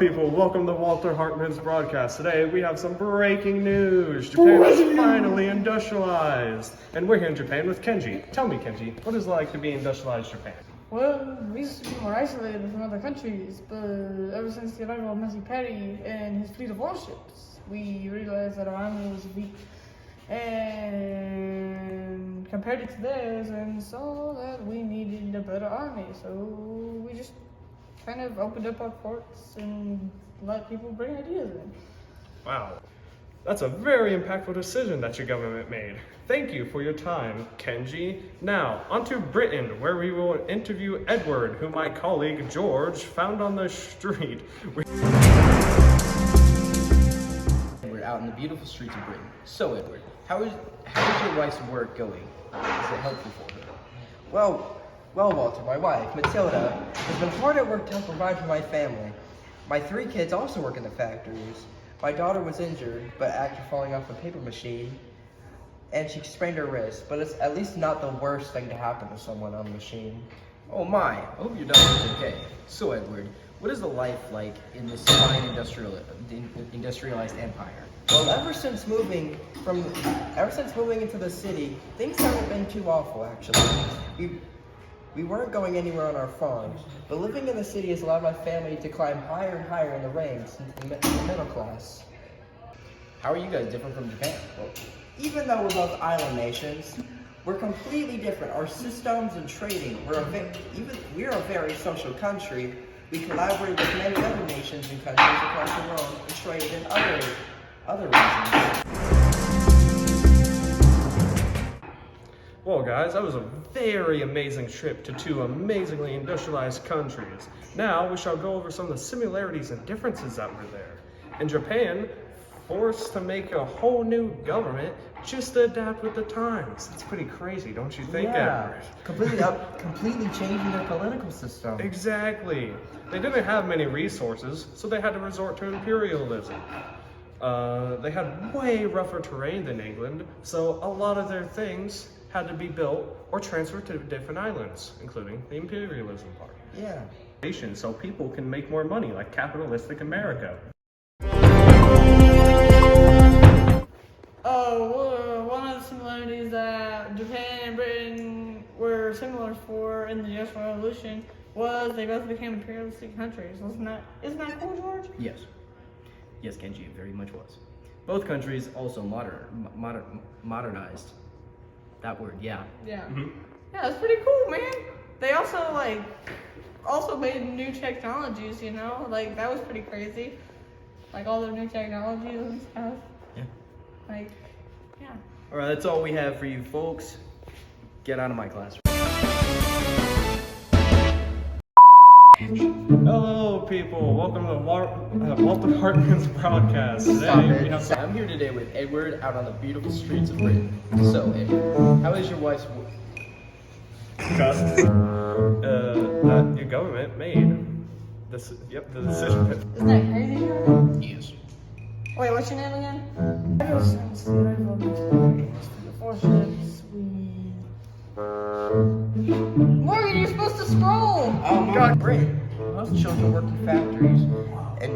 people, welcome to Walter Hartman's broadcast. Today we have some breaking news. Japan is finally industrialized. And we're here in Japan with Kenji. Tell me, Kenji, what is it like to be industrialized Japan? Well, we used to be more isolated from other countries, but ever since the arrival of Messi Petty and his fleet of warships, we realized that our army was weak and compared it to theirs, and saw that we needed a better army. So we just kind of opened up our ports and let people bring ideas in. Wow, that's a very impactful decision that your government made. Thank you for your time, Kenji. Now, on to Britain, where we will interview Edward, who my colleague George found on the street. We're out in the beautiful streets of Britain. So, Edward, how is your wife's work going? Is it helpful for her? Well, Walter, my wife, Matilda, has been hard at work to help provide for my family. My 3 kids also work in the factories. My daughter was injured, but after falling off a paper machine, and she sprained her wrist, but it's at least not the worst thing to happen to someone on the machine. Oh my, I hope your daughter is okay. So, Edward, what is the life like in this fine industrialized empire? Well, ever since moving into the city, things haven't been too awful, actually. We weren't going anywhere on our farms, but living in the city has allowed my family to climb higher and higher in the ranks into the middle class. How are you guys different from Japan? Well, even though we're both island nations, we're completely different. Our systems and trading, we're a very social country. We collaborate with many other nations and countries across the world and trade in other regions. Well, guys, that was a very amazing trip to 2 amazingly industrialized countries. Now we shall go over some of the similarities and differences that were there. In Japan, forced to make a whole new government just to adapt with the times. It's pretty crazy, don't you think, Edward? Completely changing their political system. Exactly. They didn't have many resources, so they had to resort to imperialism. They had way rougher terrain than England, so a lot of their things had to be built or transferred to different islands, including the imperialism part. Yeah. So people can make more money, like capitalistic America. One of the similarities that Japan and Britain were similar for in the Industrial Revolution was they both became imperialistic countries. Isn't that cool, George? Yes. Yes, Kenji, it very much was. Both countries also modernized. That word, yeah. Yeah. Mm-hmm. Yeah, that's pretty cool, man. They also made new technologies, you know? Like, that was pretty crazy. Like, all the new technologies and stuff. Yeah. Like, yeah. All right, that's all we have for you folks. Get out of my classroom. Hello, people. Welcome to Walter Hartman's broadcast. I'm here today with Edward out on the beautiful streets of Britain. So, Edward, how is your wife's work? That your government made the decision. Isn't that crazy, George? Yes. Wait, what's your name again? Ever since the arrival of the warships, Morgan, you're supposed to scroll! Oh, God, great. Most children work in factories and